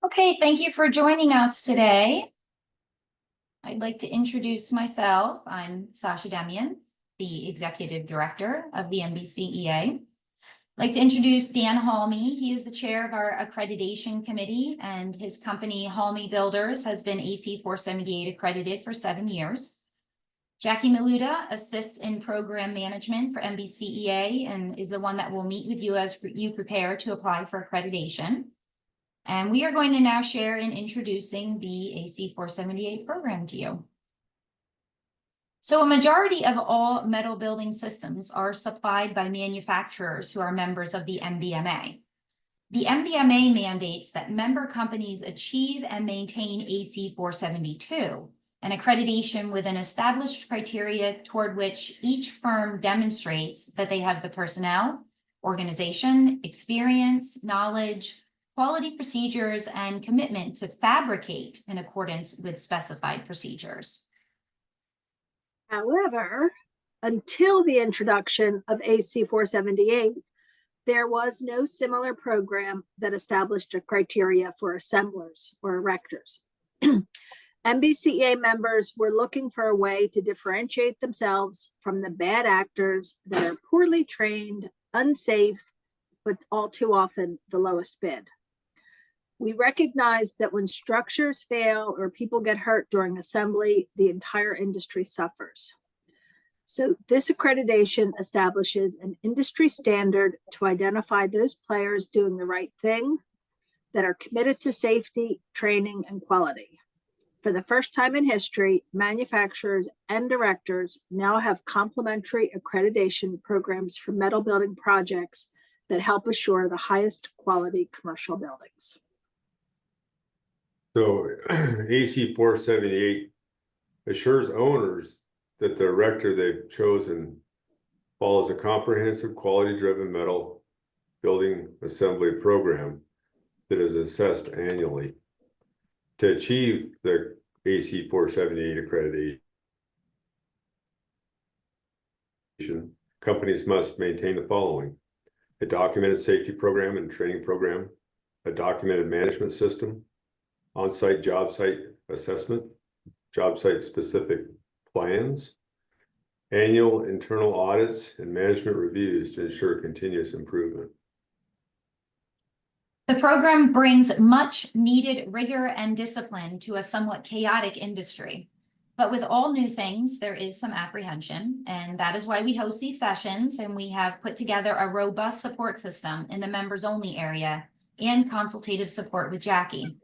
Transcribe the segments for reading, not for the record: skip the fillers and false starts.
Okay, thank you for joining us today. I'd like to introduce myself. I'm Sasha Demian, the Executive Director of the MBCEA. I'd like to introduce Dan Halmy. He is the chair of our accreditation committee, and his company, Halmy Builders, has been AC478 accredited for 7 years. Jackie Maluda assists in program management for MBCEA and is the one that will meet with you as you prepare to apply for accreditation. And we are going to now share in introducing the AC478 program to you. So a majority of all metal building systems are supplied by manufacturers who are members of the MBMA. The MBMA mandates that member companies achieve and maintain AC472, an accreditation with an established criteria toward which each firm demonstrates that they have the personnel, organization, experience, knowledge, quality procedures, and commitment to fabricate in accordance with specified procedures. However, until the introduction of AC478, there was no similar program that established a criteria for assemblers or erectors. MBCEA members were looking for a way to differentiate themselves from the bad actors that are poorly trained, unsafe, but all too often the lowest bid. We recognize that when structures fail or people get hurt during assembly, the entire industry suffers. So this accreditation establishes an industry standard to identify those players doing the right thing, that are committed to safety, training, and quality. For the first time in history, manufacturers and directors now have complementary accreditation programs for metal building projects that help assure the highest quality commercial buildings. So AC478 assures owners that the erector they've chosen follows a comprehensive quality-driven metal building assembly program that is assessed annually. To achieve the AC478 accreditation, companies must maintain the following: a documented safety program and training program, a documented management system, on-site job site assessment, job site specific plans, annual internal audits and management reviews to ensure continuous improvement. The program brings much needed rigor and discipline to a somewhat chaotic industry. But with all new things, there is some apprehension, and that is why we host these sessions, and we have put together a robust support system in the members only area and consultative support with Jackie.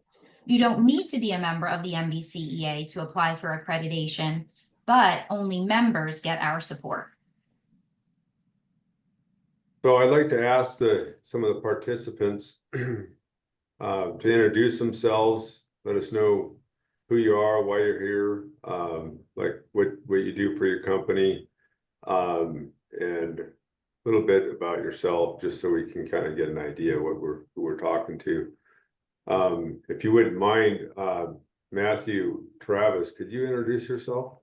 You don't need to be a member of the MBCEA to apply for accreditation, but only members get our support. So I'd like to ask some of the participants to introduce themselves, let us know who you are, why you're here, like what you do for your company, and a little bit about yourself, just so we can kind of get an idea of who we're talking to. If you wouldn't mind, Matthew, Travis, could you introduce yourself?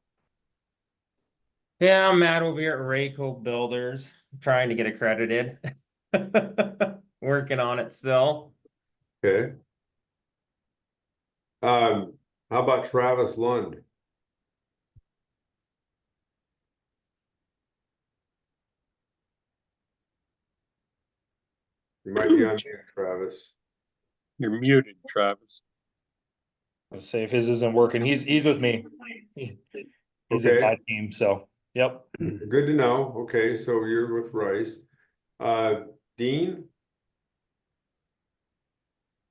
Yeah, I'm Matt over here at Rayco Builders, trying to get accredited. Working on it still. Okay. How about Travis Lund? You might be on mute, Travis. You're muted, Travis. Let's say if his isn't working, he's with me. He's Okay. in my team, so yep. Good to know. Okay, so you're with Rice. Dean?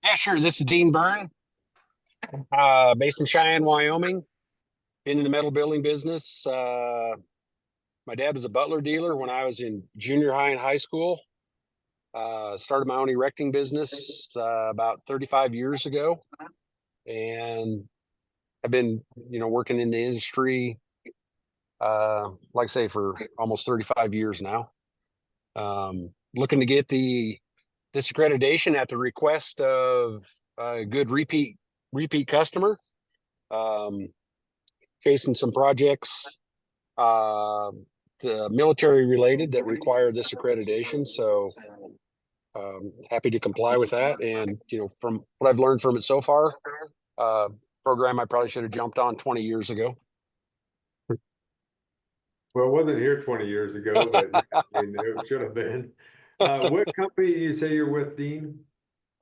Yeah, sure. This is Dean Byrne, based in Cheyenne, Wyoming. Been in the metal building business. My dad was a butler dealer when I was in junior high and high school. Started my own erecting business about 35 years ago. And I've been, working in the industry, like I say, for almost 35 years now. Looking to get this accreditation at the request of a good repeat customer. Facing some projects, the military related, that require this accreditation. So Happy to comply with that. And, from what I've learned from it so far, program I probably should have jumped on 20 years ago. Well, I wasn't here 20 years ago, but it should have been. What company do you say you're with, Dean?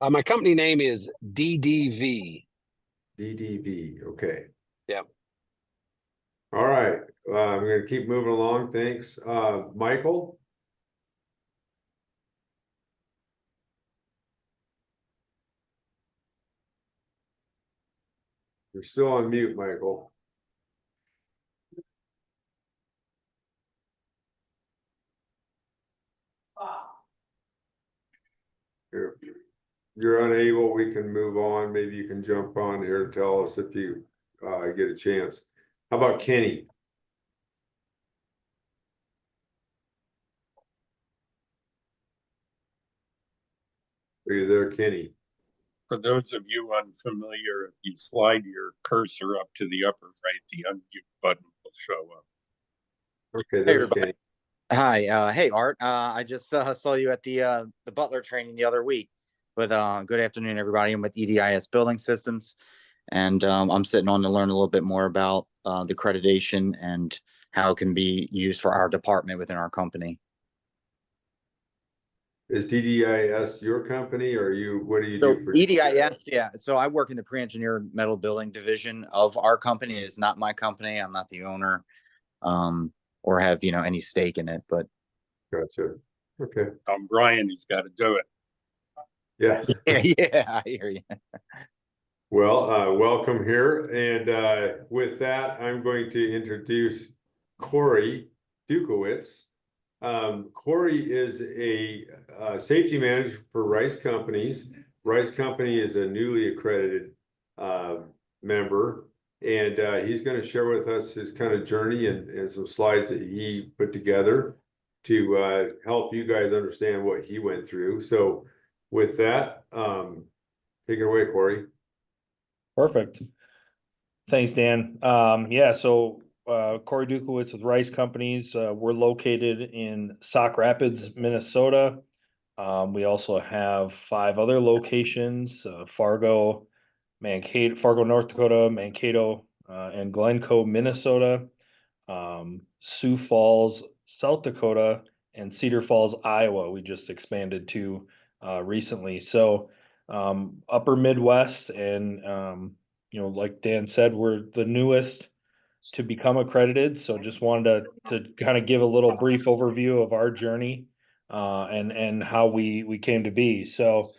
My company name is DDV. DDV, okay. Yeah. All right, I'm gonna keep moving along, thanks. Michael? You're still on mute, Michael. You're unable, we can move on. Maybe you can jump on here and tell us if you get a chance. How about Kenny? Are you there, Kenny? For those of you unfamiliar, if you slide your cursor up to the upper right, the unmute button will show up. Okay, there's everybody. Kenny. Hi, hey Art. I just saw you at the Butler training the other week. But good afternoon, everybody. I'm with EDIS Building Systems, and I'm sitting on to learn a little bit more about the accreditation and how it can be used for our department within our company. Is DDIS your company, or what do you So do for EDIS, yeah. So I work in the pre-engineered metal building division of our company. It is not my company. I'm not the owner, or have any stake in it. But Gotcha. Okay. Brian, he's got to do it. Yeah. yeah, I hear you. Well, welcome here. And with that, I'm going to introduce Corey Dukowitz. Corey is a safety manager for Rice Companies. Rice Company is a newly accredited member, and he's going to share with us his kind of journey and some slides that he put together to help you guys understand what he went through. So with that, take it away, Corey. Perfect. Thanks, Dan. Yeah, so Corey Dukowitz with Rice Companies. We're located in Sauk Rapids, Minnesota. We also have 5 other locations: Fargo, North Dakota, Mankato, and Glencoe, Minnesota, Sioux Falls, South Dakota, and Cedar Falls, Iowa. We just expanded to recently. So upper Midwest, and like Dan said, we're the newest to become accredited. So just wanted to kind of give a little brief overview of our journey and how we came to be. So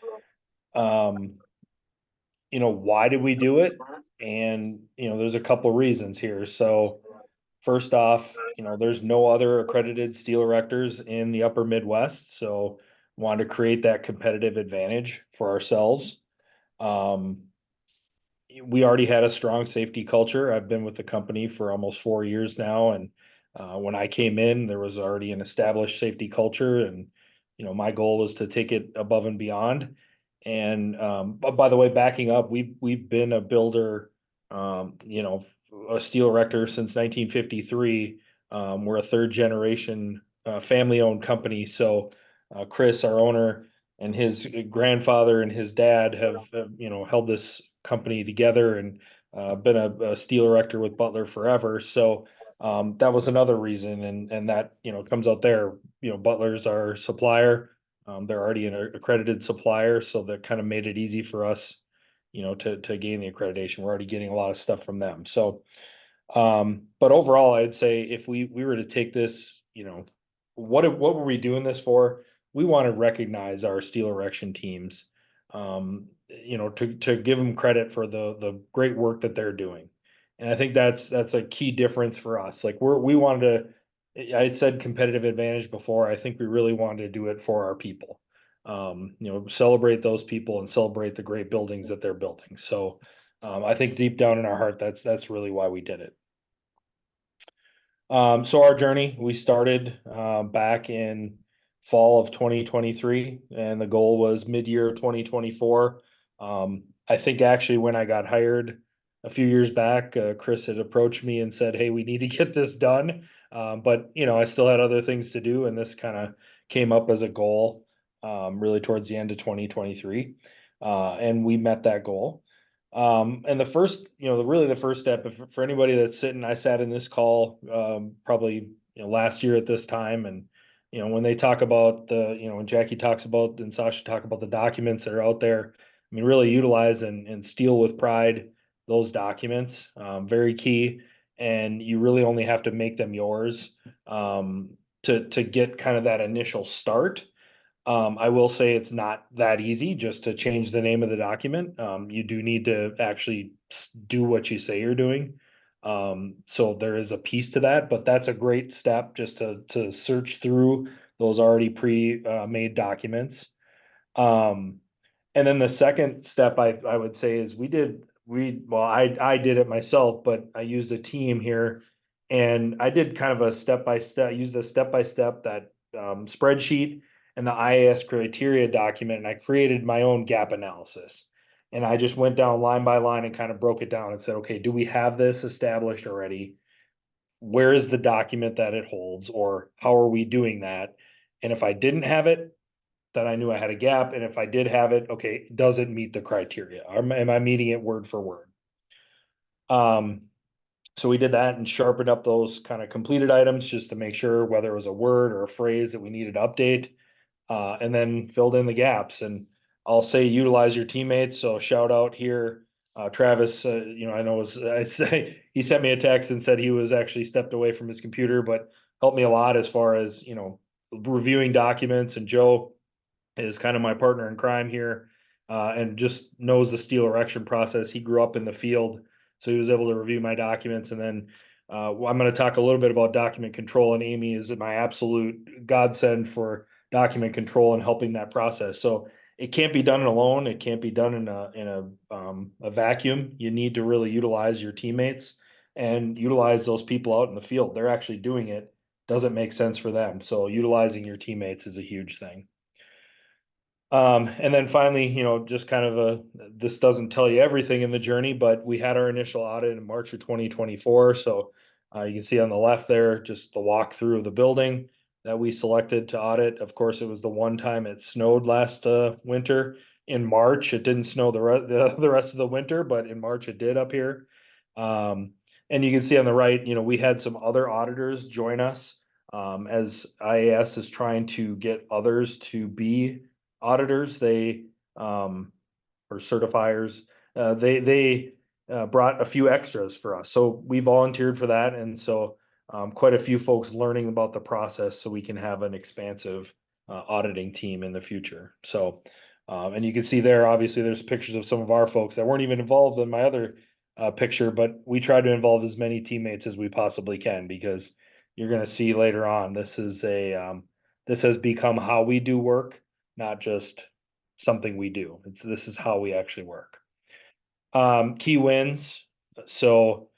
why did we do it? And there's a couple reasons here. So first off, there's no other accredited steel erectors in the upper Midwest, so wanted to create that competitive advantage for ourselves. We already had a strong safety culture. I've been with the company for almost 4 years now, and when I came in, there was already an established safety culture, and my goal was to take it above and beyond. And but by the way, backing up, we've been a builder, a steel erector since 1953. We're a 3rd generation family owned company. So Chris, our owner, and his grandfather and his dad have held this company together, and been a steel erector with Butler forever. So that was another reason, and that comes out there. Butler's our supplier. They're already an accredited supplier, so that kind of made it easy for us to gain the accreditation. We're already getting a lot of stuff from them. So but overall, I'd say if we were to take this, what were we doing this for? We want to recognize our steel erection teams, to give them credit for the great work that they're doing. And I think that's a key difference for us. Like we wanted to, I said competitive advantage before. I think we really wanted to do it for our people. Celebrate those people and celebrate the great buildings that they're building. So I think deep down in our heart, that's really why we did it. So our journey, we started back in fall of 2023, and the goal was mid-year 2024. I think actually when I got hired a few years back, Chris had approached me and said, "Hey, we need to get this done." But I still had other things to do, and this kind of came up as a goal. really towards the end of 2023. And we met that goal. And the first, really the first step, for anybody that's sitting, I sat in this call, probably, last year at this time. And, when they talk about when Jackie talks about and Sasha talk about the documents that are out there, I mean, really utilize and steal with pride those documents, very key. And you really only have to make them yours, to get kind of that initial start. I will say it's not that easy just to change the name of the document. You do need to actually do what you say you're doing. So there is a piece to that, but that's a great step just to search through those already made documents. And then the second step I would say is I did it myself, but I used a team here, and I did kind of a step-by-step, used a step-by-step that spreadsheet and the IAS criteria document, and I created my own gap analysis. And I just went down line by line and kind of broke it down and said, okay, do we have this established already? Where is the document that it holds, or how are we doing that? And if I didn't have it, then I knew I had a gap. And if I did have it, okay, does it meet the criteria? Am I meeting it word for word? So we did that and sharpened up those kind of completed items just to make sure whether it was a word or a phrase that we needed to update, and then filled in the gaps. And I'll say utilize your teammates. So shout out here, Travis. I know he sent me a text and said he was actually stepped away from his computer, but helped me a lot as far as reviewing documents. And Joe is kind of my partner in crime here, and just knows the steel erection process. He grew up in the field, so he was able to review my documents. And then I'm going to talk a little bit about document control, and Amy is my absolute godsend for document control and helping that process. So it can't be done alone. It can't be done in a vacuum. You need to really utilize your teammates and utilize those people out in the field. They're actually doing it. Doesn't make sense for them. So utilizing your teammates is a huge thing. And then finally, just kind of this doesn't tell you everything in the journey, but we had our initial audit in March of 2024. So you can see on the left there, just the walkthrough of the building that we selected to audit. Of course, it was the one time it snowed last winter in March. It didn't snow the rest of the winter, but in March it did up here. And you can see on the right, we had some other auditors join us, as IAS is trying to get others to be auditors. They or certifiers, they brought a few extras for us, so we volunteered for that. And so quite a few folks learning about the process so we can have an expansive auditing team in the future. So and you can see there, obviously there's pictures of some of our folks that weren't even involved in my other picture, but we try to involve as many teammates as we possibly can, because you're going to see later on, this has become how we do work, not just something we do. This is how we actually work. Key wins. So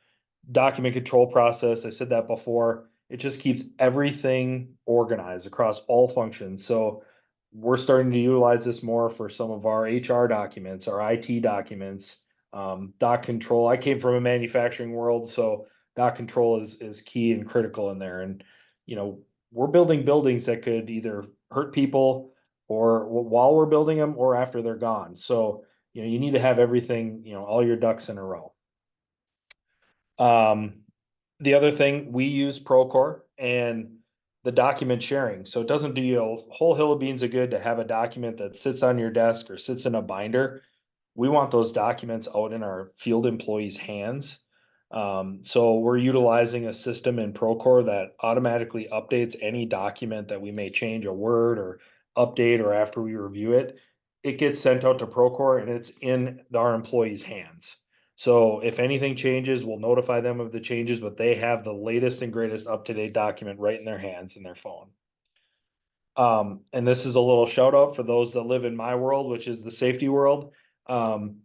document control process, I said that before. It just keeps everything organized across all functions. So we're starting to utilize this more for some of our HR documents, our IT documents, doc control. I came from a manufacturing world, so doc control is key and critical in there. And we're building buildings that could either hurt people or while we're building them or after they're gone. So you need to have everything, all your ducks in a row. The other thing, we use Procore and the document sharing. So it doesn't do you a whole hill of beans of good to have a document that sits on your desk or sits in a binder. We want those documents out in our field employees' hands. So we're utilizing a system in Procore that automatically updates any document that we may change a word or update, or after we review it, it gets sent out to Procore and it's in our employees' hands. So if anything changes, we'll notify them of the changes, but they have the latest and greatest up-to-date document right in their hands in their phone. And this is a little shout out for those that live in my world, which is the safety world. ISN,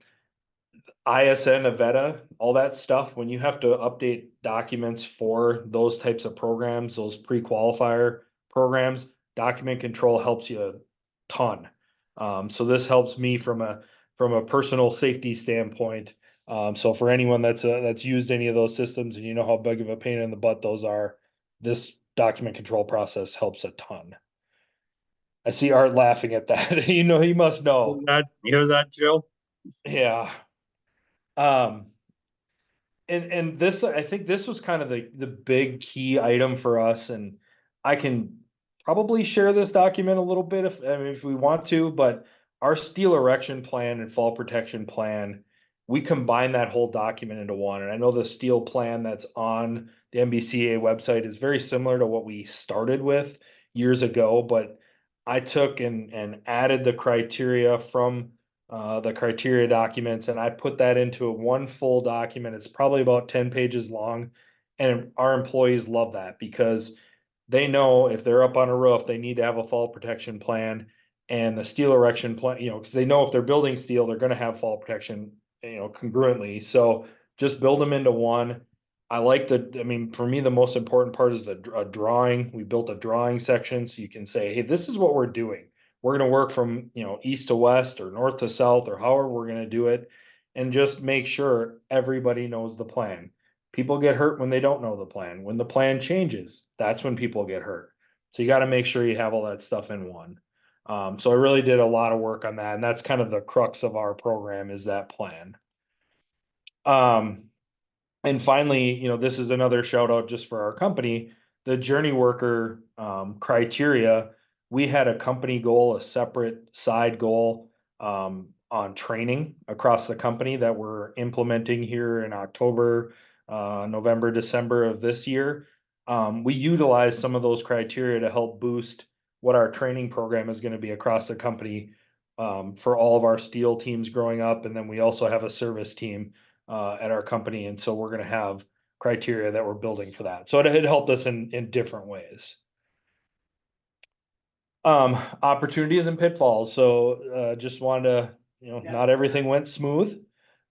Avetta, all that stuff, when you have to update documents for those types of programs, those pre-qualifier programs, document control helps you a ton. So this helps me from a personal safety standpoint. So for anyone that's used any of those systems and you know how big of a pain in the butt those are, this document control process helps a ton. I see Art laughing at that. You know, he must know. You hear that, Jill? Yeah. Um, and this, I think this was kind of the big key item for us, and I can probably share this document a little bit if we want to, but our steel erection plan and fall protection plan, we combine that whole document into one. And I know the steel plan that's on the MBCA website is very similar to what we started with years ago, but I took and added the criteria from the criteria documents, and I put that into one full document. It's probably about 10 pages long. And our employees love that because they know if they're up on a roof, they need to have a fall protection plan and the steel erection plan, you know, because they know if they're building steel, they're going to have fall protection, you know, congruently. So just build them into one. I like I mean, for me, the most important part is a drawing. We built a drawing section so you can say, hey, this is what we're doing. We're going to work from, you know, east to west or north to south or however we're going to do it. And just make sure everybody knows the plan. People get hurt when they don't know the plan. When the plan changes, that's when people get hurt. So you got to make sure you have all that stuff in one. So I really did a lot of work on that, and that's kind of the crux of our program is that plan. And finally, you know, this is another shout out just for our company, the journey worker criteria. We had a company goal, a separate side goal on training across the company that we're implementing here in October, November, December of this year. We utilize some of those criteria to help boost what our training program is going to be across the company for all of our steel teams growing up. And then we also have a service team at our company. And so we're going to have criteria that we're building for that. So it helped us in different ways. Opportunities and pitfalls. So just wanted to, you know, not everything went smooth.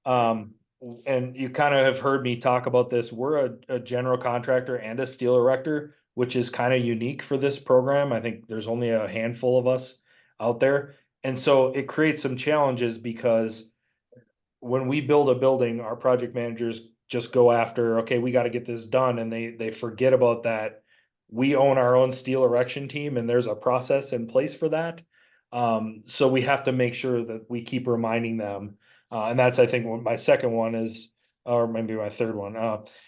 And you kind of have heard me talk about this. We're a general contractor and a steel erector, which is kind of unique for this program. I think there's only a handful of us out there. And so it creates some challenges because when we build a building, our project managers just go after, okay, we got to get this done. And they forget about that. We own our own steel erection team and there's a process in place for that. So we have to make sure that we keep reminding them. And that's, I think, what my second one is, or maybe my third one.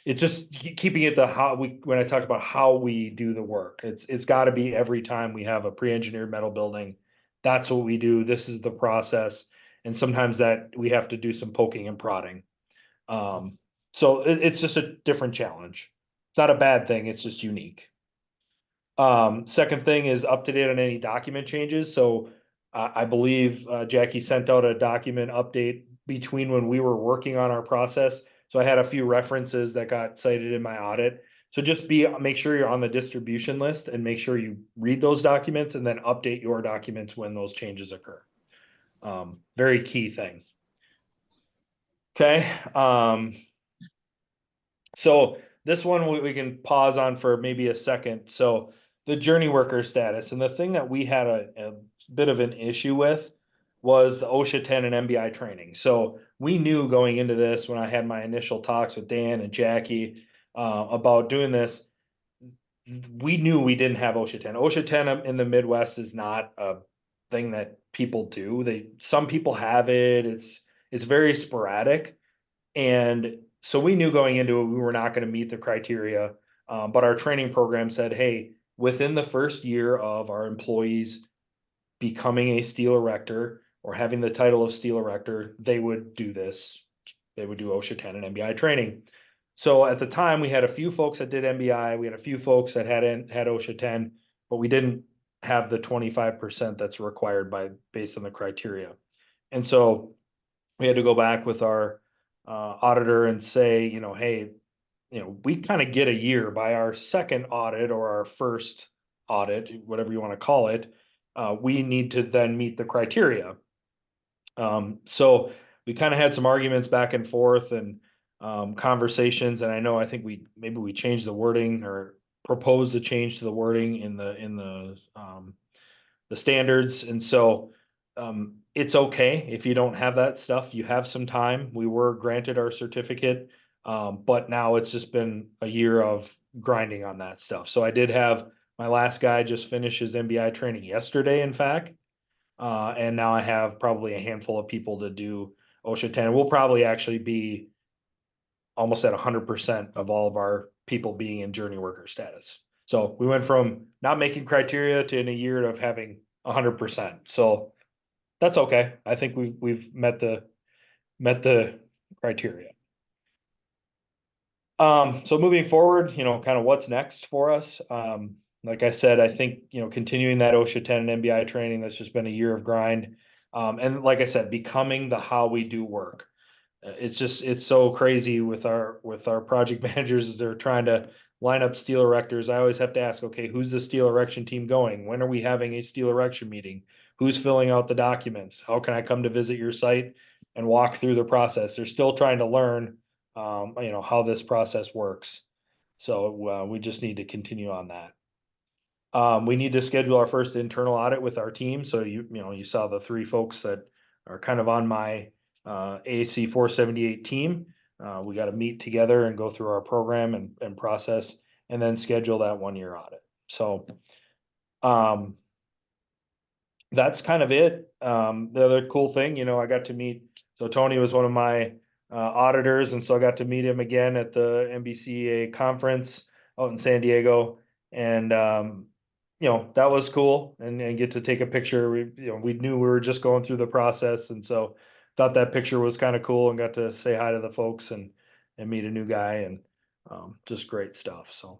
It's just keeping it when I talked about how we do the work, it's got to be every time we have a pre-engineered metal building. That's what we do. This is the process. And sometimes that we have to do some poking and prodding. So it's just a different challenge. It's not a bad thing. It's just unique. Second thing is up to date on any document changes. So I believe Jackie sent out a document update between when we were working on our process. So I had a few references that got cited in my audit. So just make sure you're on the distribution list and make sure you read those documents and then update your documents when those changes occur. Very key thing. Okay. So this one we can pause on for maybe a second. So the journey worker status, and the thing that we had a bit of an issue with was the OSHA 10 and MBI training. So we knew going into this when I had my initial talks with Dan and Jackie about doing this, we knew we didn't have OSHA 10. OSHA 10 in the Midwest is not a thing that people do. Some people have it. It's very sporadic. And so we knew going into it, we were not going to meet the criteria. But our training program said, hey, within the first year of our employees becoming a steel erector or having the title of steel erector, they would do this. They would do OSHA 10 and MBI training. So at the time, we had a few folks that did MBI. We had a few folks that had OSHA 10, but we didn't have the 25% that's required based on the criteria. And so we had to go back with our auditor and say, you know, hey, you know, we kind of get a year by our second audit or our first audit, whatever you want to call it. We need to then meet the criteria. So we kind of had some arguments back and forth and conversations, and I think maybe we changed the wording or proposed a change to the wording in the standards, and so it's okay if you don't have that stuff. You have some time. We were granted our certificate, but now it's just been a year of grinding on that stuff. So I did have My last guy just finished his MBI training yesterday, in fact. And now I have probably a handful of people to do OSHA 10. We'll probably actually be almost at 100% of all of our people being in journey worker status. So we went from not making criteria to in a year of having 100%. So that's okay. I think we've met the criteria. So moving forward, kind of what's next for us. Like I said, I think, continuing that OSHA 10 and MBI training, that's just been a year of grind. And like I said, becoming the how we do work. It's so crazy with our project managers as they're trying to line up steel erectors. I always have to ask, okay, who's the steel erection team going? When are we having a steel erection meeting? Who's filling out the documents? How can I come to visit your site and walk through the process? They're still trying to learn, how this process works. So we just need to continue on that. We need to schedule our first internal audit with our team. So you saw the 3 folks that are kind of on my AC478 team. We got to meet together and go through our program and process, and then schedule that 1-year audit. So that's kind of it. The other cool thing, I got to meet, so Tony was one of my auditors, and so I got to meet him again at the MBCA conference out in San Diego. And that was cool, and get to take a picture. We knew we were just going through the process, and so thought that picture was kind of cool, and got to say hi to the folks and meet a new guy, and just great stuff. So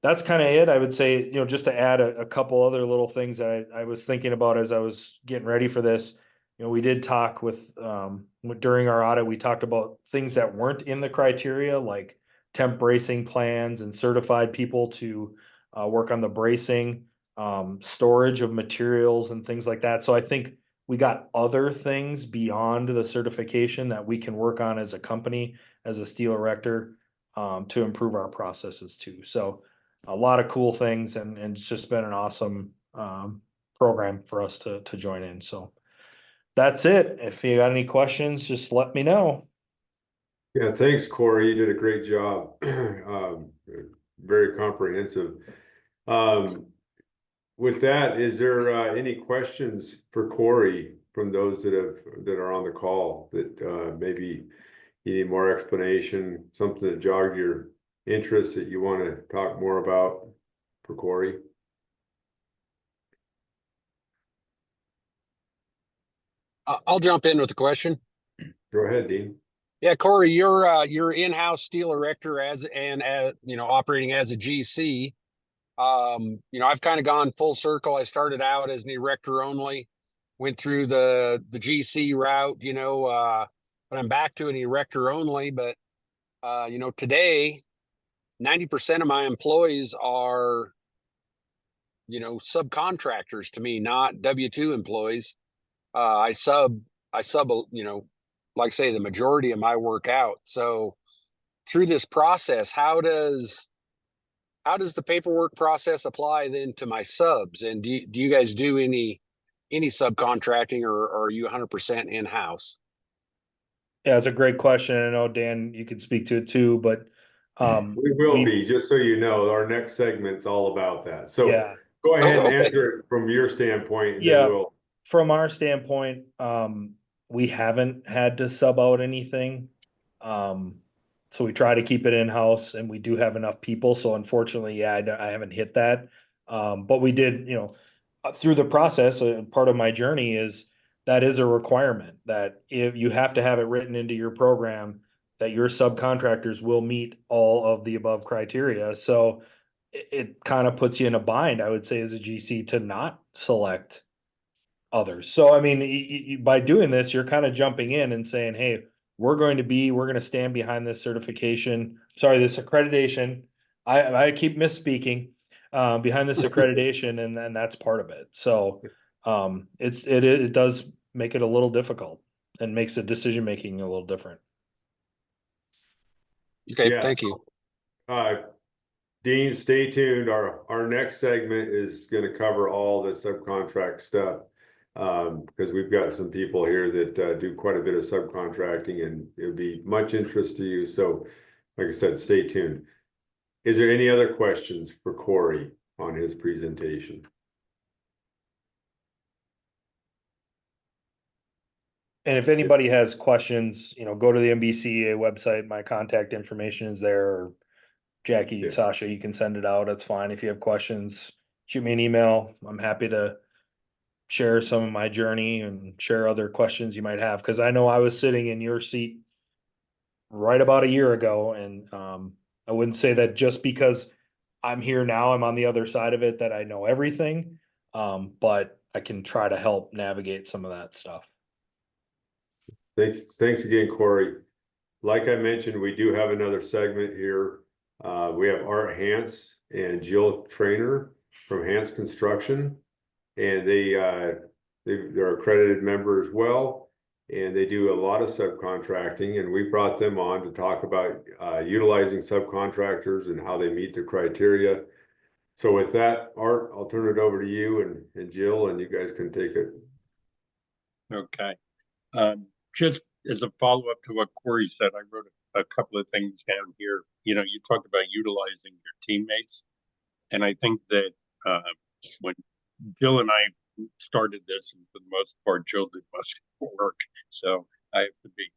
that's kind of it. I would say, just to add a couple other little things that I was thinking about as I was getting ready for this. We did talk with during our audit, we talked about things that weren't in the criteria, like temp bracing plans and certified people to work on the bracing, storage of materials and things like that. So I think we got other things beyond the certification that we can work on as a company, as a steel erector, to improve our processes too. So a lot of cool things, and it's just been an awesome program for us to join in. So that's it. If you got any questions, just let me know. Yeah, thanks, Corey. You did a great job. Very comprehensive. With that, is there any questions for Corey from those that are on the call that maybe you need more explanation, something that jogged your interest that you want to talk more about for Corey? I'll jump in with the question. Go ahead, Dean. Yeah, Corey, you're in-house steel erector operating as a GC. I've kind of gone full circle. I started out as an erector only, went through the GC route, but I'm back to an erector only. But today, 90% of my employees are, subcontractors to me, not W-2 employees. I sub, like say the majority of my work out. So through this process, how does the paperwork process apply then to my subs? And do you guys do any subcontracting, or are you 100% in-house? Yeah, it's a great question. I know, Dan, you can speak to it too, but we will be, just so you know, our next segment's all about that. So yeah. go ahead and Okay. answer it from your standpoint, and Yeah. then we'll. From our standpoint, we haven't had to sub out anything. So we try to keep it in-house, and we do have enough people. So unfortunately, yeah, I haven't hit that. But we did, through the process, part of my journey is that is a requirement that if you have to have it written into your program that your subcontractors will meet all of the above criteria. So it kind of puts you in a bind, I would say, as a GC to not select others. So, I mean, by doing this, you're kind of jumping in and saying, hey, we're going to stand behind this certification. Sorry, this accreditation. I keep misspeaking, behind this accreditation, and that's part of it. So, it does make it a little difficult and makes the decision making a little different. Okay, Yeah, thank you. Dean, stay tuned. Our next segment is going to cover all the subcontract stuff, because we've got some people here that do quite a bit of subcontracting, and it would be much interest to you. So, like I said, stay tuned. Is there any other questions for Corey? on his presentation. And if anybody has questions, go to the MBCEA website. My contact information is there. Or Jackie, Yeah. Sasha, you can send it out. That's fine. If you have questions, shoot me an email. I'm happy to share some of my journey and share other questions you might have. Cause I know I was sitting in your seat right about a year ago. And I wouldn't say that just because I'm here now, I'm on the other side of it, that I know everything. But I can try to help navigate some of that stuff. Thanks again, Corey. Like I mentioned, we do have another segment here. We have Art Hance and Jill Trainer from Hance Construction, and they're accredited member as well, and they do a lot of subcontracting, and we brought them on to talk about utilizing subcontractors and how they meet the criteria. So with that, Art, I'll turn it over to you and Jill, and you guys can take it. Okay. Just as a follow-up to what Corey said, I wrote a couple of things down here. You talked about utilizing your teammates. And I think that when Jill and I started this, and for the most part, Jill did most of the work. So I have to be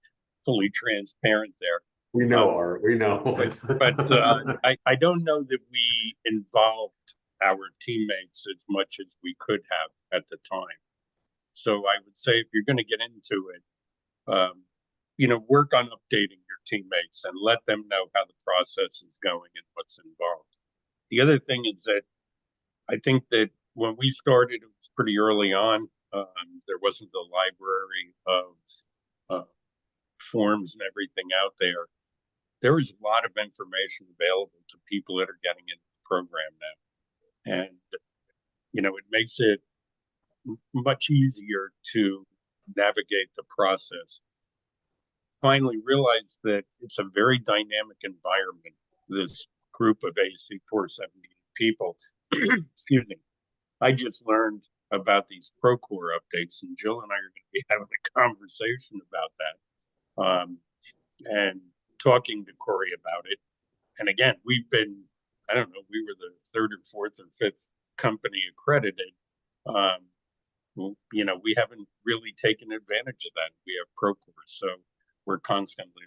fully transparent there. We know, Art, we know. But I don't know that we involved our teammates as much as we could have at the time. So I would say if you're going to get into it, work on updating your teammates and let them know how the process is going and what's involved. The other thing is that I think that when we started, it was pretty early on. There wasn't the library of forms and everything out there. There is a lot of information available to people that are getting into the program now. And, it makes it much easier to navigate the process. Finally realized that it's a very dynamic environment, this group of AC478 people. Excuse me. I just learned about these Procore updates, and Jill and I are going to be having a conversation about that and talking to Corey about it. And again, we've been, I don't know, we were the third or fourth or fifth company accredited. We haven't really taken advantage of that. We have Procore, so we're constantly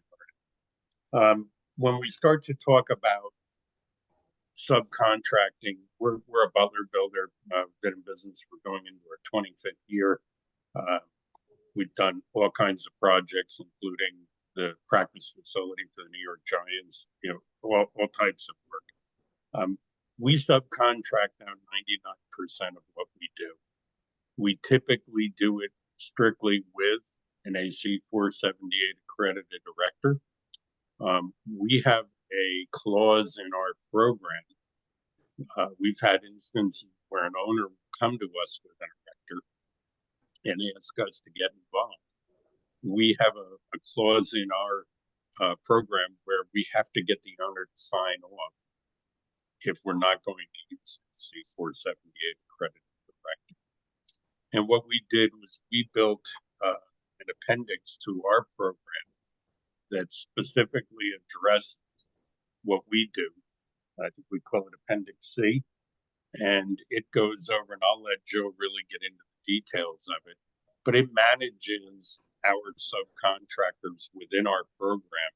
learning. When we start to talk about subcontracting, we're a Butler builder, been in business. We're going into our 25th year. We've done all kinds of projects, including the practice facility for the New York Giants, all types of work. We subcontract now 99% of what we do. We typically do it strictly with an AC478 accredited director. We have a clause in our program. We've had instances where an owner will come to us with an director and ask us to get involved. We have a clause in our program where we have to get the owner to sign off if we're not going to use AC478 accredited director. And what we did was we built an appendix to our program that specifically addressed what we do. I think we call it Appendix C. And it goes over, and I'll let Joe really get into the details of it, but it manages our subcontractors within our program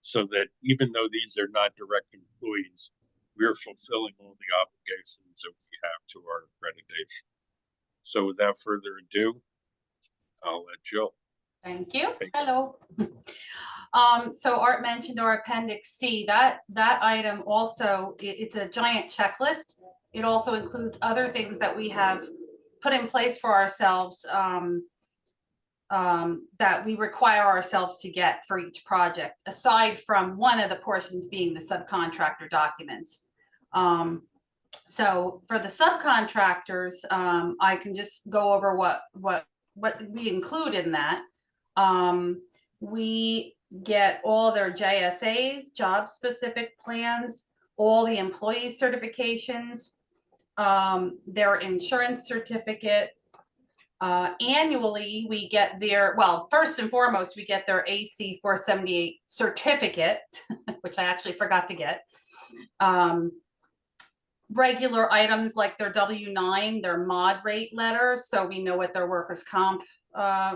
so that even though these are not direct employees, we're fulfilling all the obligations that we have to our accreditation. So without further ado, I'll let Jill. Thank you. Hello. So Art mentioned our Appendix C. That item also, it's a giant checklist. It also includes other things that we have put in place for ourselves that we require ourselves to get for each project, aside from one of the portions being the subcontractor documents. So for the subcontractors, I can just go over what we include in that. We get all their JSAs, job specific plans, all the employee certifications, their insurance certificate. Annually, we get their, well, first and foremost, we get their AC478 certificate, which I actually forgot to get. regular items like their W-9, their mod rate letter, so we know what their workers' comp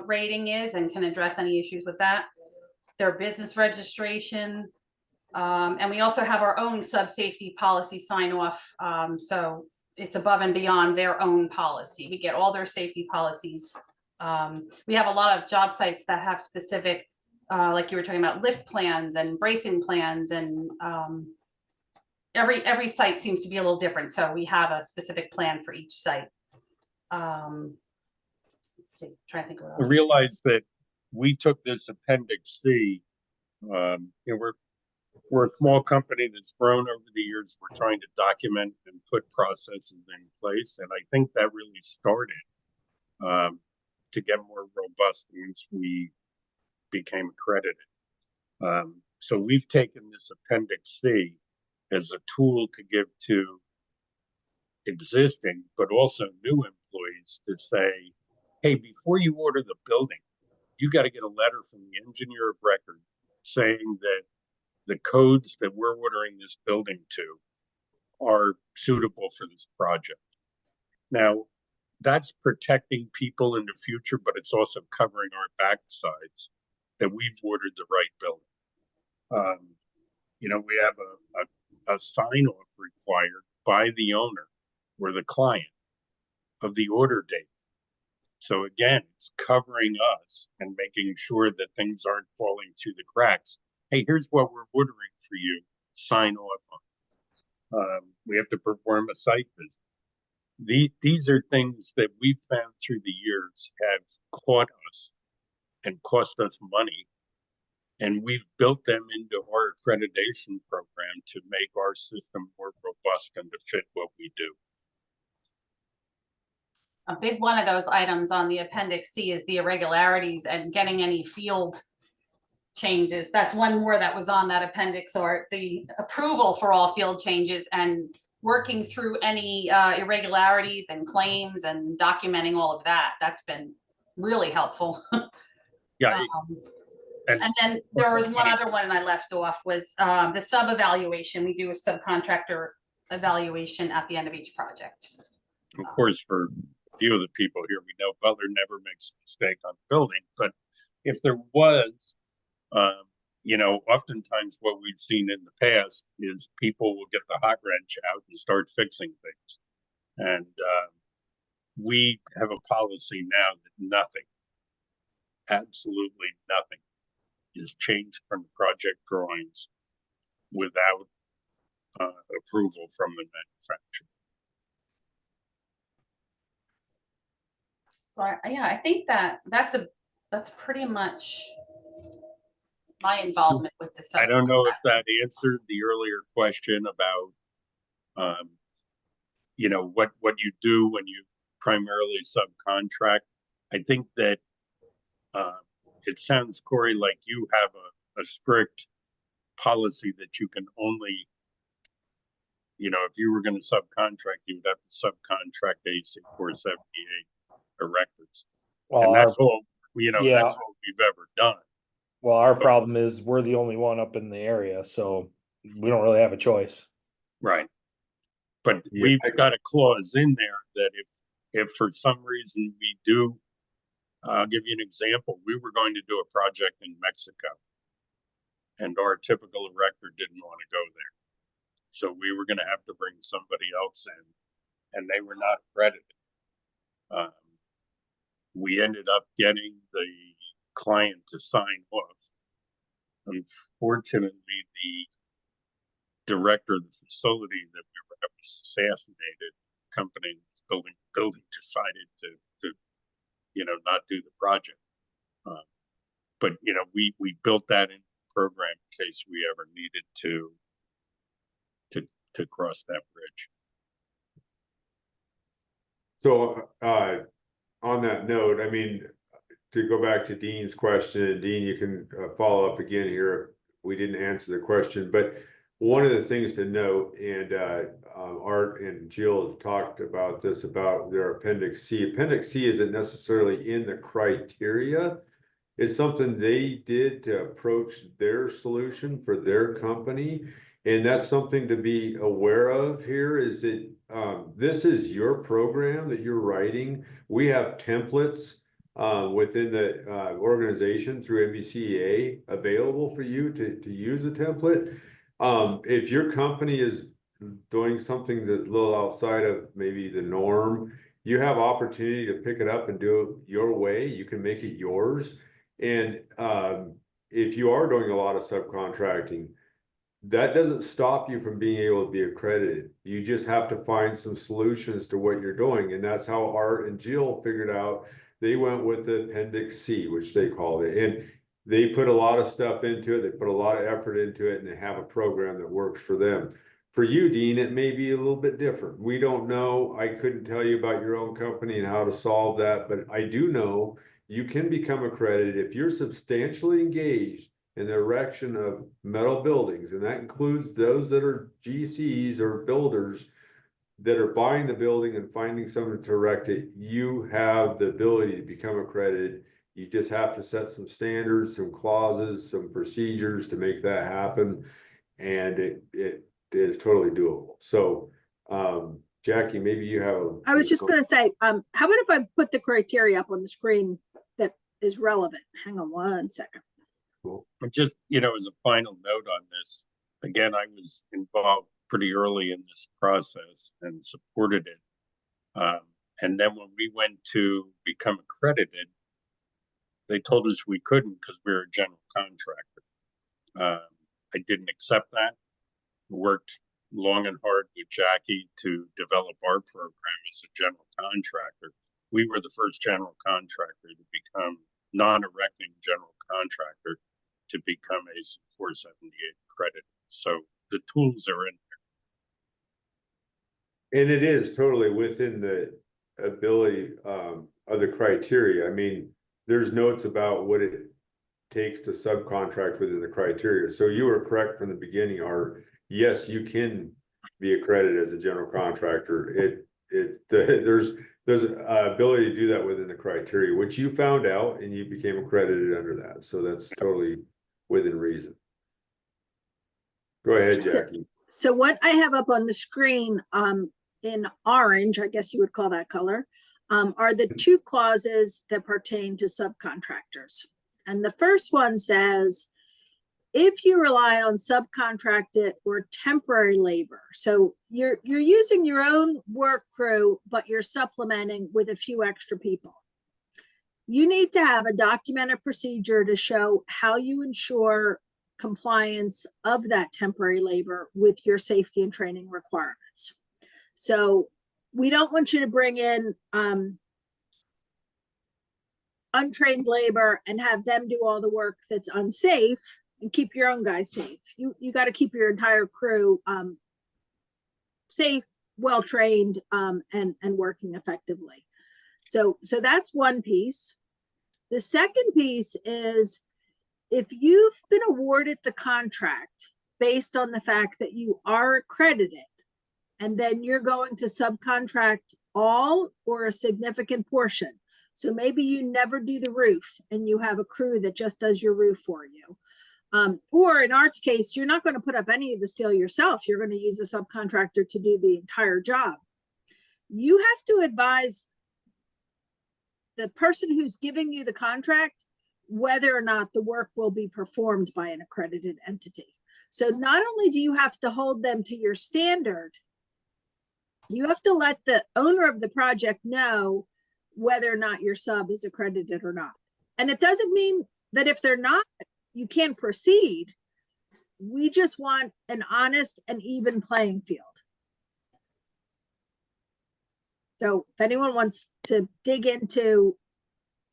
rating is and can address any issues with that. Their business registration, and we also have our own sub-safety policy sign off. So it's above and beyond their own policy. We get all their safety policies. We have a lot of job sites that have specific, like you were talking about, lift plans and bracing plans, and every site seems to be a little different. So we have a specific plan for each site. Let's see, trying to think of what I else. realize that we took this Appendix C. We're a small company that's grown over the years. We're trying to document and put processes in place, and I think that really started to get more robust once we became accredited. So we've taken this Appendix C as a tool to give to existing, but also new employees to say, hey, before you order the building, you got to get a letter from the engineer of record saying that the codes that we're ordering this building to are suitable for this project. Now, that's protecting people in the future, but it's also covering our backsides that we've ordered the right building. We have a sign-off required by the owner or the client of the order date. So again, it's covering us and making sure that things aren't falling through the cracks. Hey, here's what we're ordering for you. Sign off on. We have to perform a site visit. These are things that we've found through the years have caught us and cost us money. And we've built them into our accreditation program to make our system more robust and to fit what we do. A big one of those items on the Appendix C is the irregularities and getting any field changes. That's one more that was on that appendix, or the approval for all field changes and working through any irregularities and claims and documenting all of that. That's been really helpful. Yeah. And then there was one other one I left off was the sub evaluation. We do a subcontractor evaluation at the end of each project. Of course, for a few of the people here, we know Butler never makes a mistake on building, but if there was, oftentimes what we've seen in the past is people will get the hot wrench out and start fixing things. And we have a policy now that nothing, absolutely nothing, is changed from the project drawings without approval from the manufacturer. So I think that's pretty much my involvement with the I don't know if that answered the earlier question about, what you do when you primarily subcontract. I think that it sounds, Corey, like you have a strict policy that you can only, if you were going to subcontract, you would have to subcontract AC478 erectors. Well, And that's all, yeah. that's all we've ever done. Well, our problem is we're the only one up in the area, so we don't really have a choice. Right. But Yeah. we've got a clause in there that if for some reason we do, I'll give you an example. We were going to do a project in Mexico, and our typical erector didn't want to go there. So we were going to have to bring somebody else in, and they were not accredited. We ended up getting the client to sign off. Unfortunately, the director of the facility that we were at was assassinated. Company building decided to not do the project. But we built that in the program in case we ever needed to cross that bridge. So, on that note, I mean, to go back to Dean's question, Dean, you can follow up again here. We didn't answer the question, but one of the things to note, and Art and Jill have talked about this, about their Appendix C. Appendix C isn't necessarily in the criteria. It's something they did to approach their solution for their company. And that's something to be aware of here is that this is your program that you're writing. We have templates within the organization through MBCEA available for you to use a template. If your company is doing something that's a little outside of maybe the norm, you have opportunity to pick it up and do it your way. You can make it yours. And if you are doing a lot of subcontracting, that doesn't stop you from being able to be accredited. You just have to find some solutions to what you're doing. And that's how Art and Jill figured out. They went with the Appendix C, which they called it. And they put a lot of stuff into it. They put a lot of effort into it, and they have a program that works for them. For you, Dean, it may be a little bit different. We don't know. I couldn't tell you about your own company and how to solve that, but I do know you can become accredited if you're substantially engaged in the erection of metal buildings, and that includes those that are GCs or builders that are buying the building and finding someone to erect it. You have the ability to become accredited. You just have to set some standards, some clauses, some procedures to make that happen, and it is totally doable. So Jackie, maybe you have I was just gonna say, how about if I put the criteria up on the screen that is relevant? Hang on one second. Cool. And just, as a final note on this, again, I was involved pretty early in this process and supported it. And then when we went to become accredited, they told us we couldn't because we were a general contractor. I didn't accept that. Worked long and hard with Jackie to develop our program as a general contractor. We were the first general contractor to become non-erecting general contractor to become AC478 accredited. So the tools are in And it is totally within the ability of the criteria. I mean, there's notes about what it takes to subcontract within the criteria. So you were correct from the beginning, Art. Yes, you can be accredited as a general contractor. There's an ability to do that within the criteria, which you found out and you became accredited under that. So that's totally within reason. Go ahead, Jackie. So what I have up on the screen in orange, I guess you would call that color, are the two clauses that pertain to subcontractors. And the first one says, if you rely on subcontracted or temporary labor, so you're using your own work crew, but you're supplementing with a few extra people, you need to have a documented procedure to show how you ensure compliance of that temporary labor with your safety and training requirements. So we don't want you to bring in untrained labor and have them do all the work that's unsafe and keep your own guys safe. You got to keep your entire crew safe, well-trained, and working effectively. So that's one piece. The second piece is, if you've been awarded the contract based on the fact that you are accredited, and then you're going to subcontract all or a significant portion. So maybe you never do the roof and you have a crew that just does your roof for you. Or in Art's case, you're not going to put up any of the steel yourself. You're going to use a subcontractor to do the entire job. You have to advise the person who's giving you the contract whether or not the work will be performed by an accredited entity. So not only do you have to hold them to your standard, you have to let the owner of the project know whether or not your sub is accredited or not. And it doesn't mean that if they're not, you can't proceed. We just want an honest and even playing field. So if anyone wants to dig into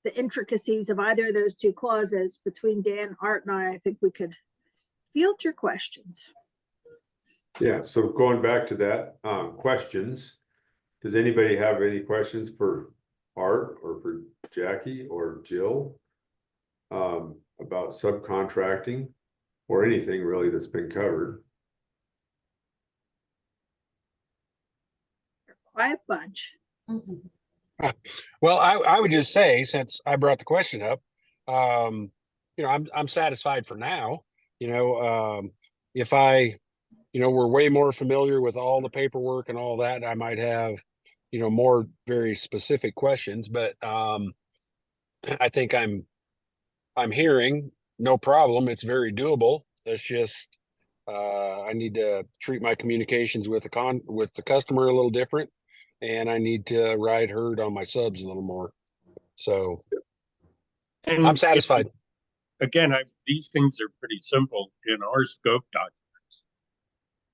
the intricacies of either of those two clauses between Dan, Art, and I think we could field your questions. Yeah, so going back to that, questions. Does anybody have any questions for Art or for Jackie or Jill about subcontracting or anything really that's been covered? Quiet bunch. Well, I would just say, since I brought the question up, I'm satisfied for now. If I we're way more familiar with all the paperwork and all that. I might have, more very specific questions, but I think I'm hearing no problem. It's very doable. It's just I need to treat my communications with the customer a little different, and I need to ride herd on my subs a little more. So And I'm satisfied. again, these things are pretty simple in our scope documents.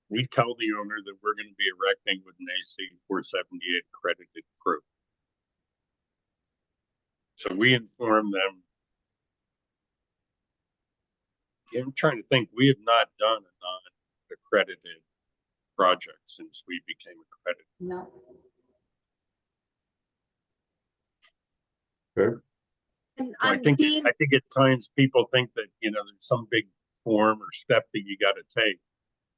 We tell the owner that we're going to be erecting with an AC478 accredited crew. So we inform them. I'm trying to think, we have not done a non-accredited project since we became accredited. No. Okay. And So I think Dean, at times people think that, there's some big form or step that you got to take.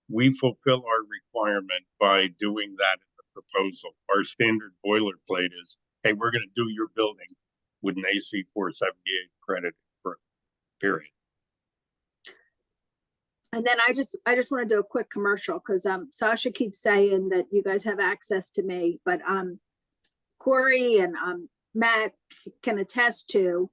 We fulfill our requirement by doing that in the proposal. Our standard boilerplate is, hey, we're going to do your building with an AC478 accredited crew, period. and then I just want to do a quick commercial because Sasha keeps saying that you guys have access to me, but Corey and Matt can attest to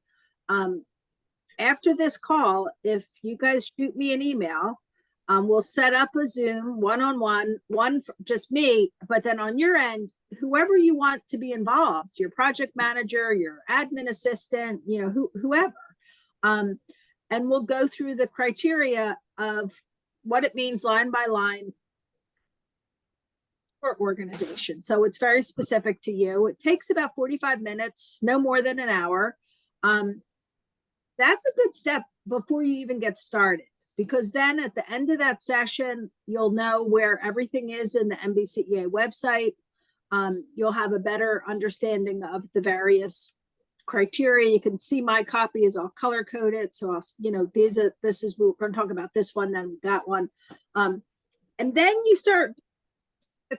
after this call, if you guys shoot me an email, we'll set up a Zoom one-on-one, one for just me, but then on your end, whoever you want to be involved, your project manager, your admin assistant, whoever. And we'll go through the criteria of what it means line by line for organization. So it's very specific to you. It takes about 45 minutes, no more than an hour. That's a good step before you even get started, because then at the end of that session, you'll know where everything is in the MBCEA website. You'll have a better understanding of the various criteria. You can see my copy is all color coded. So I'll, this is, we're going to talk about this one, then that one. And then you start,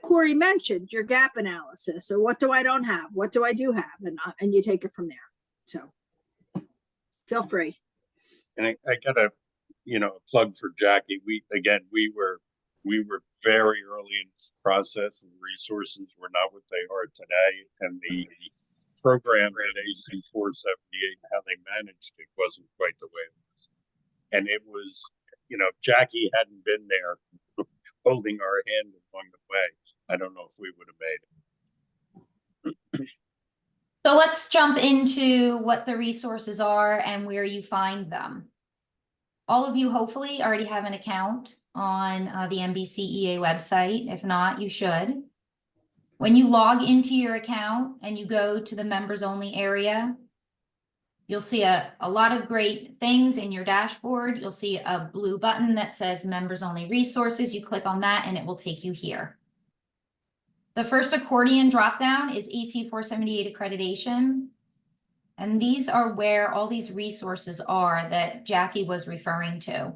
Corey mentioned your gap analysis. So what do I don't have? What do I do have? And you take it from there. So feel free. And I got a, plug for Jackie. We were very early in this process, and the resources were not what they are today. And the program at AC478, how they managed it wasn't quite the way it was. And it was, Jackie hadn't been there holding our hand along the way, I don't know if we would have made it. So let's jump into what the resources are and where you find them. All of you hopefully already have an account on the MBCEA website. If not, you should. When you log into your account and you go to the members only area, you'll see a lot of great things in your dashboard. You'll see a blue button that says members only resources. You click on that and it will take you here. The first accordion dropdown is AC478 accreditation. And these are where all these resources are that Jackie was referring to.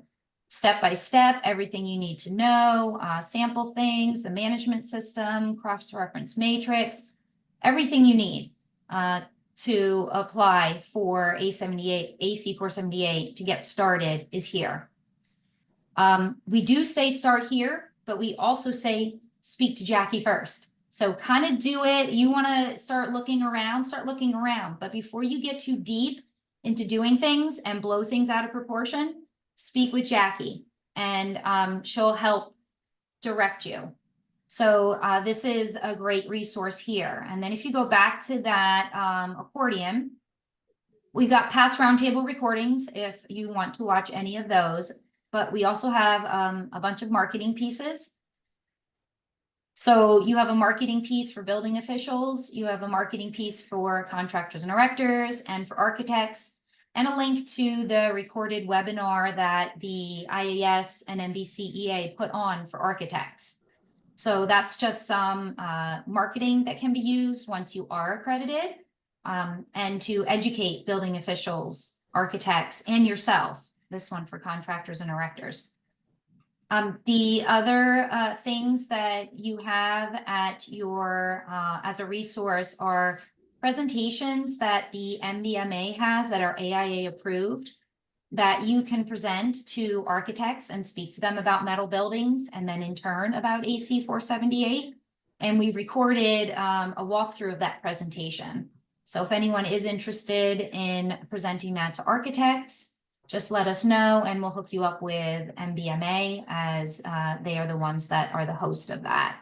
Step by step, everything you need to know, sample things, the management system, cross-reference matrix, everything you need to apply for AC478 to get started is here. We do say start here, but we also say speak to Jackie first. So kind of do it. You want to start looking around, But before you get too deep into doing things and blow things out of proportion, speak with Jackie and she'll help direct you. So this is a great resource here. And then if you go back to that accordion, we've got past roundtable recordings if you want to watch any of those. But we also have a bunch of marketing pieces. So you have a marketing piece for building officials, you have a marketing piece for contractors and erectors and for architects, and a link to the recorded webinar that the IAS and MBCEA put on for architects. So that's just some marketing that can be used once you are accredited and to educate building officials, architects, and yourself. This one for contractors and erectors. The other things that you have at your as a resource are presentations that the MBMA has that are AIA approved. that you can present to architects and speak to them about metal buildings and then in turn about AC 478. And we recorded a walkthrough of that presentation. So if anyone is interested in presenting that to architects, just let us know and we'll hook you up with MBMA as they are the ones that are the host of that.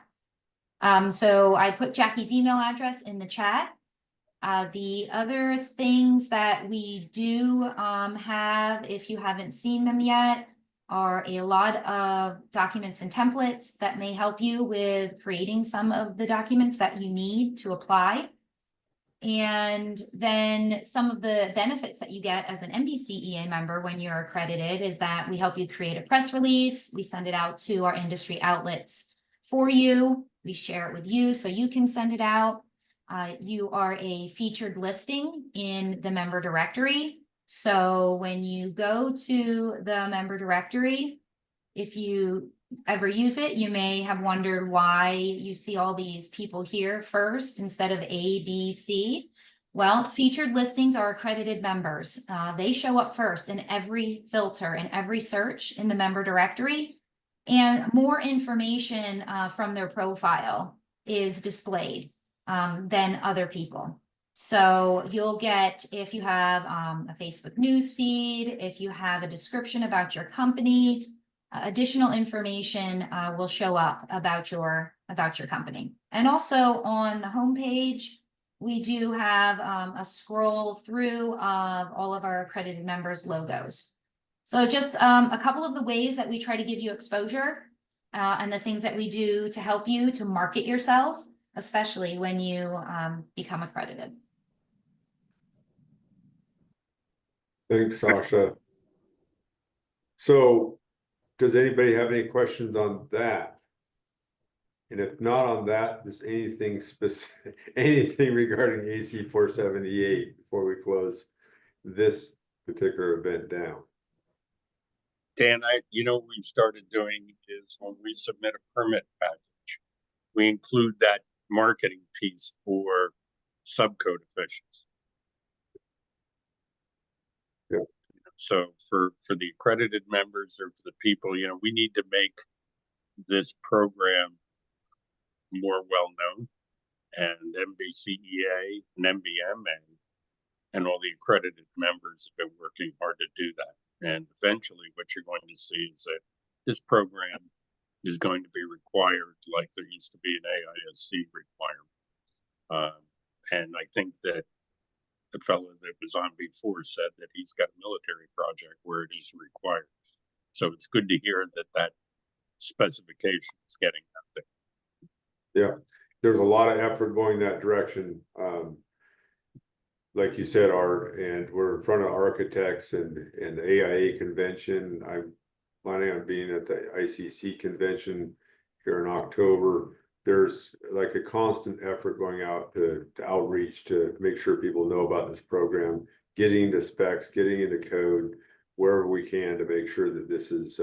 So I put Jackie's email address in the chat. The other things that we do have, if you haven't seen them yet, are a lot of documents and templates that may help you with creating some of the documents that you need to apply. And then some of the benefits that you get as an MBCEA member when you're accredited is that we help you create a press release. We send it out to our industry outlets for you. We share it with you so you can send it out. You are a featured listing in the member directory. So when you go to the member directory, if you ever use it, you may have wondered why you see all these people here first instead of A, B, C. Well, featured listings are accredited members. They show up first in every filter and every search in the member directory, and more information from their profile is displayed than other people. So you'll get, if you have a Facebook news feed, if you have a description about your company, additional information will show up about your company. And also on the homepage, we do have a scroll through of all of our accredited members' logos. So just a couple of the ways that we try to give you exposure and the things that we do to help you to market yourself, especially when you become accredited. Thanks, Sasha. So does anybody have any questions on that? And if not on that, just anything specific, anything regarding AC 478 before we close this particular event down? Dan, what we've started doing is when we submit a permit package, we include that marketing piece for subcode officials. Yeah. So for the accredited members or for the people, we need to make this program more well known, and MBCEA and MBM and all the accredited members have been working hard to do that. And eventually what you're going to see is that this program is going to be required like there used to be an AISC requirement. And I think that the fellow that was on before said that he's got a military project where it is required. So it's good to hear that that specification is getting out there. Yeah, there's a lot of effort going that direction. Like you said, Art, and we're in front of architects and the AIA convention. I'm planning on being at the ICC convention here in October. There's like a constant effort going out to outreach to make sure people know about this program, getting into specs, getting into code wherever we can to make sure that this is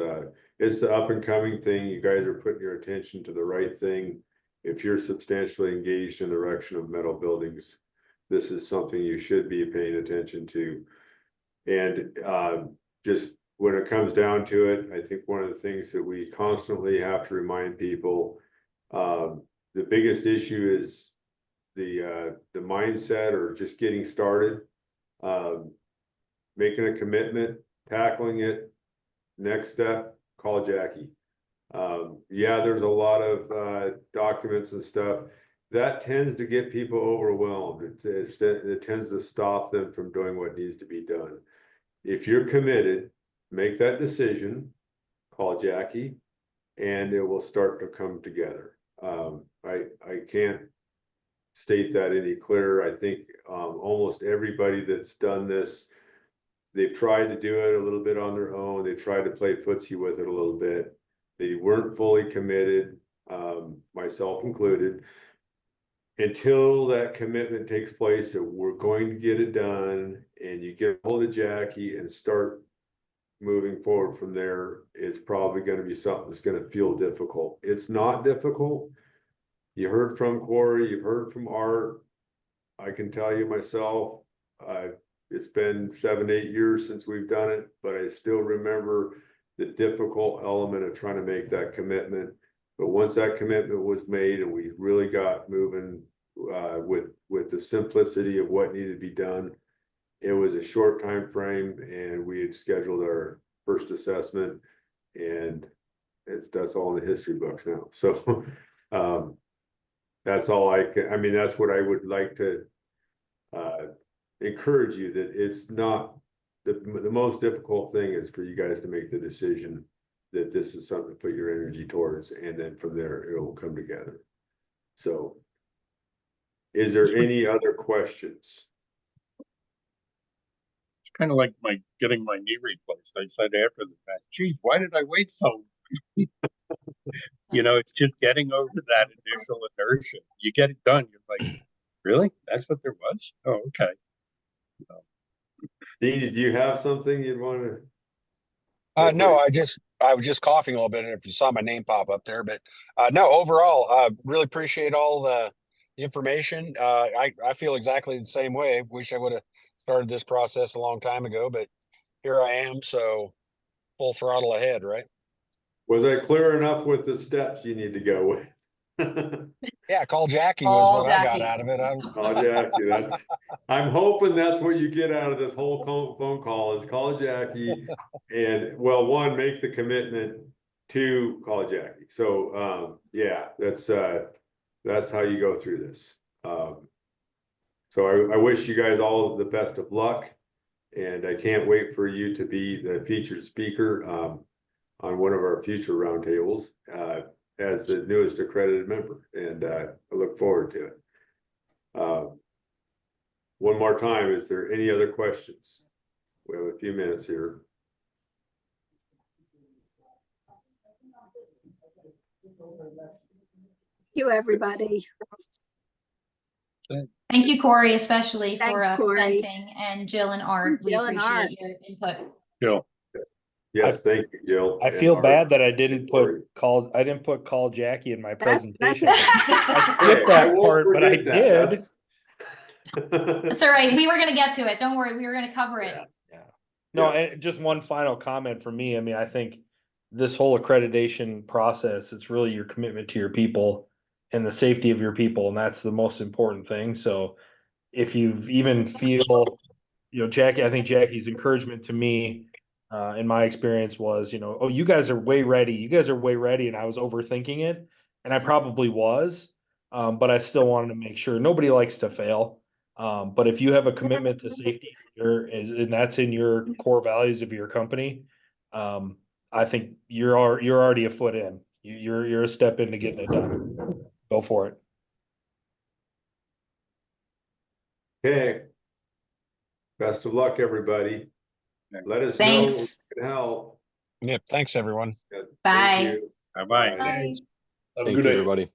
it's the up and coming thing. You guys are putting your attention to the right thing. If you're substantially engaged in the erection of metal buildings, this is something you should be paying attention to. And just when it comes down to it, I think one of the things that we constantly have to remind people, the biggest issue is the mindset or just getting started, making a commitment, tackling it. Next step, call Jackie. Yeah, there's a lot of documents and stuff that tends to get people overwhelmed. It tends to stop them from doing what needs to be done. If you're committed, make that decision, call Jackie, and it will start to come together. I can't state that any clearer. I think almost everybody that's done this, they've tried to do it a little bit on their own. They tried to play footsie with it a little bit. They weren't fully committed, myself included. Until that commitment takes place that we're going to get it done and you get a hold of Jackie and start moving forward from there, it's probably going to be something that's going to feel difficult. It's not difficult. You heard from Corey, you've heard from Art. I can tell you myself, it's been 7, 8 years since we've done it, but I still remember the difficult element of trying to make that commitment. But once that commitment was made and we really got moving with the simplicity of what needed to be done, it was a short time frame, and we had scheduled our first assessment, and that's all in the history books now. So that's all I mean, that's what I would like to encourage you, that it's not the most difficult thing is for you guys to make the decision that this is something to put your energy towards, and then from there it will come together. So is there any other questions? It's kind of like getting my knee replaced. I said after the fact, geez, why did I wait so? You know, it's just getting over that initial inertia. You get it done, you're like, really? That's what there was? Oh, okay. Dean, did you have something you'd want to? No, I was just coughing a little bit if you saw my name pop up there, but no, overall, really appreciate all the information. I feel exactly the same way. Wish I would have started this process a long time ago, but here I am. So full throttle ahead, right? Was I clear enough with the steps you need to go with? Yeah, call Jackie was Call what I got Jackie. out of it. Call Jackie. I'm hoping that's what you get out of this whole phone call is call Jackie and, well, one, make the commitment, two, call Jackie. So yeah, that's how you go through this. So I wish you guys all the best of luck, and I can't wait for you to be the featured speaker on one of our future roundtables as the newest accredited member, and I look forward to it. One more time, is there any other questions? We have a few minutes here. You, everybody. Thank you, Corey, especially for Thanks, Corey. presenting, and Jill and Art. We Jill and Art. appreciate your input. Jill. Yes, thank you, Jill. I and feel Art. bad that I didn't Corey. put call Jackie in my That's presentation. okay. I Hey, skipped that won't part, but I forget that. did. That's all right. We were gonna get to it. Don't worry. We were gonna cover it. Yeah. No, Yeah. and just one final comment from me. I mean, I think this whole accreditation process, it's really your commitment to your people and the safety of your people, and that's the most important thing. So if you even feel, Jackie, I think Jackie's encouragement to me, in my experience was, oh, you guys are way ready. You guys are way ready. And I was overthinking it, and I probably was, but I still wanted to make sure. Nobody likes to fail. But if you have a commitment to safety and that's in your core values of your company, I think you're already a foot in. You're a step into getting it done. Go for it. Okay. Best of luck, everybody. Let us know Thanks. if we can help. Yep. Thanks, everyone. Thank Bye. you. Bye-bye. Bye. Have a Thank good you, day. everybody.